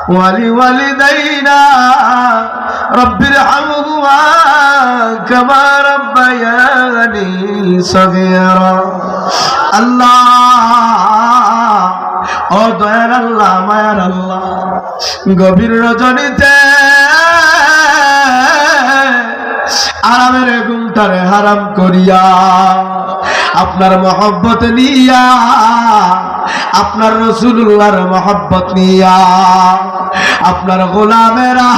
ولوالدينا رب ارحمهما كما ربياني صغيرا আল্লাহ ও দয়ার আল্লাহ মায়ার আল্লাহ গভীর রজনীতে আরামের ঘুমটারে হারাম করিয়া আপনার মহব্বত নিয়া আপনার রাসূলুল্লাহর মহব্বত নিয়া আপনার গোলামেরা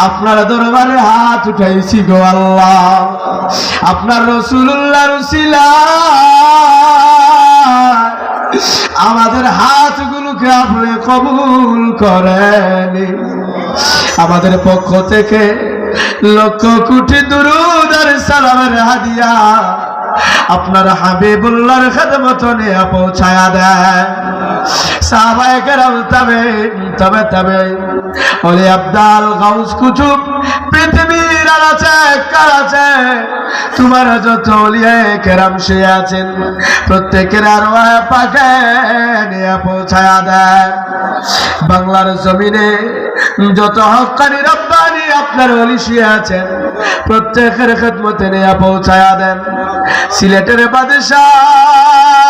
আপনার দরবারে হাত উঠাইছি গো আল্লাহ আপনার রাসূলুল্লাহর উসিলায় আমাদের হাতগুলোকে আপনি কবুল করেন আমাদের পক্ষ থেকে লক্ষ কোটি দুরূদ আর সালামের হাদিয়া আপনার হাবিবুল্লাহর খেদমত নিয়ে পৌঁছায়া দেন সাহাবায়ে কেরাম তবে ওলি আব্দাল গাউস কুতুব পৃথিবীর আনাচে কানাচে তোমার যত ওলিয়ায়ে কেরাম শুয়ে আছেন প্রত্যেকের আরওয়াহ পাকে নিয়ে পৌঁছায়া দেন বাংলার জমিনে যত হক্কানি রব্বানি আপনার ওলি শুয়ে আছেন প্রত্যেকের খেদমতে নিয়ে পৌঁছায়া দেন সিলেটের বাদশাহ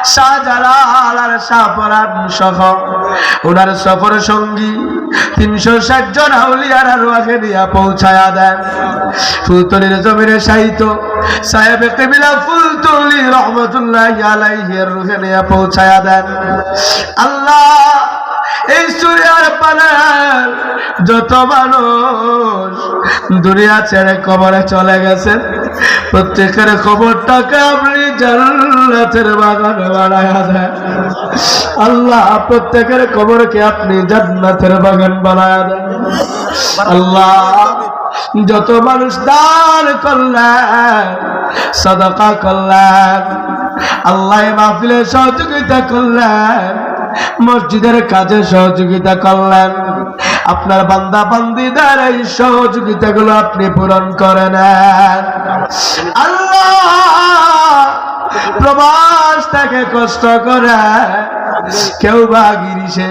শাহজালাল আর শাহপরান সহ ওনার সফর সঙ্গী 360 জন আউলিয়ার আরওয়াহে নিয়ে পৌঁছায়া দেন ফুলতলির জমিনে শাহিত সাহেব কিবলা ফুলতলি রহমাতুল্লাহি আলাইহি এর রুহে নিয়ে পৌঁছায়া দেন আল্লাহ এই সুরিয়ার পানার যত মানুষ দুনিয়া ছেড়ে কবরে চলে গেছে প্রত্যেকের খবরটাকে আপনি জান্নাতের বাগানে বানায়া দেন আল্লাহ প্রত্যেকের কবরকে আপনি জান্নাতের বাগান বানায়া দেন আল্লাহ যত মানুষ দান করলেন সাদাকা করলেন আল্লাহ মাহফিলে সহযোগিতা করলেন মসজিদের কাজে সহযোগিতা করলেন আপনার বান্দা বান্দীদের এই সহযোগিতাগুলো আপনি পূরণ করে নেন আল্লাহ প্রবাস থেকে কষ্ট করে কেউ বা গিরিশে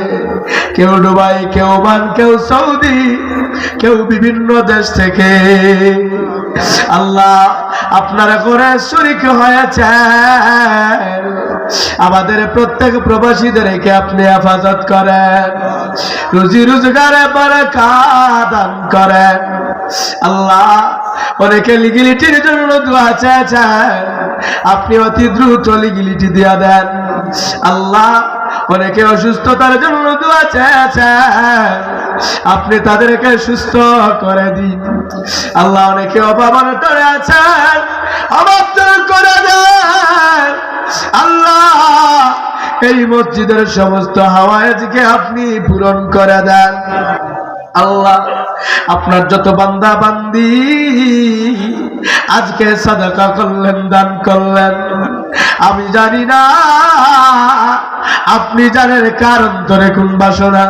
কেউ দুবাই কেউ ওমান কেউ সৌদি কেউ বিভিন্ন দেশ থেকে আল্লাহ আপনারা করে শরীক হয়েছে আমাদের প্রত্যেক প্রবাসীদেরকে আপনি হেফাজত করেন রুজি রোজগারে বারাকাত দান করেন আল্লাহ অনেকে লিগিলিটির জন্য দোয়া চেয়েছেন আপনি অতি দ্রুত লিগিলিটি দিয়া দেন আল্লাহ অনেকে অসুস্থতার জন্য দোয়া চেয়েছেন আপনি তাদেরকে সুস্থ করে দিন আল্লাহ অনেকে অভাবনায় আছেন অভাব দূর করে দেন আল্লাহ এই মসজিদের সমস্ত হাওয়াজকে আপনি পূরণ করে দেন আল্লাহ আপনার যত বান্দা বান্দি আজকে সাদাকা করলেন দান করলেন আমি জানি না আপনি জানেন কার অন্তরে কোন বাসনা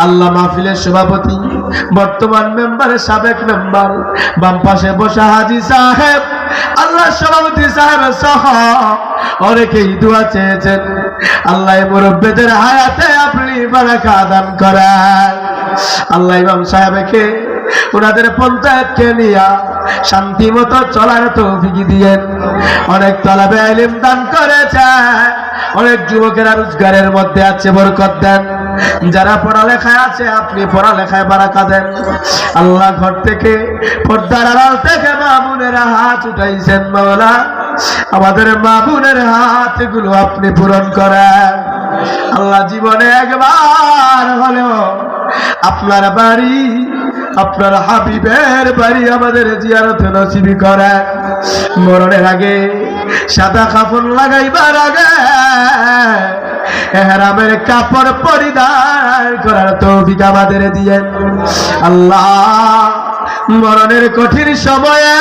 আল্লাহ মাহফিলের সভাপতি বর্তমান মেম্বারের সাবেক মেম্বার বাম পাশে বসা হাজী সাহেব আল্লাহ সভাপতি সাহেব সহ অনেকেই দোয়া চেয়েছেন আল্লাহ মুরব্বিদের হায়াতে আপনি বারাকা দান করেন আল্লাহ ইমাম সাহেবকে ওনাদের পঞ্চায়েতকে নিয়ে শান্তি মতো চলার তৌফিক দিয়েন অনেক তালেবে ইলম দান করেছে অনেক যুবকেরা রোজগারের মধ্যে আছে বরকত দেন যারা পড়ালেখায় আছে আপনি পড়ালেখায় বারাকা দেন আল্লাহ ঘর থেকে পর্দার আড়াল থেকে মা বোনেরা হাত উঠাইছেন মাওলা আমাদের মা বোনের হাতগুলো আপনি পূরণ করেন আল্লাহ জীবনে একবার হলেও আপনার বাড়ি আপনার হাবিবের বাড়ি আমাদের জিয়ারত নসিব করেন মরণের আগে সাদা কাফন লাগাইবার আগে ইহরামের কাপড় পরিধান করার তৌফিক আমাদের দিয়েন আল্লাহ মরণের কঠিন সময়ে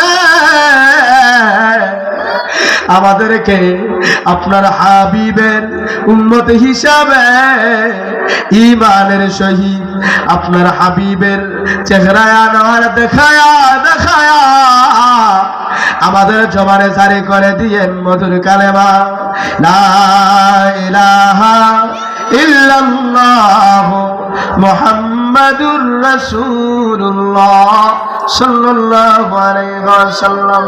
আমাদেরকে আপনার হাবিবের উম্মত হিসাবে ঈমানের সহিত আপনার হাবিবের চেহারা আনোয়ার দেখায়া দেখায়া আমাদের জবানে জারি করে দিয়েন মধুর কালেমা লা ইলাহা ইল্লাল্লাহ মুহাম্মাদুর রাসূলুল্লাহ সাল্লাল্লাহু আলাইহি ওয়াসাল্লাম।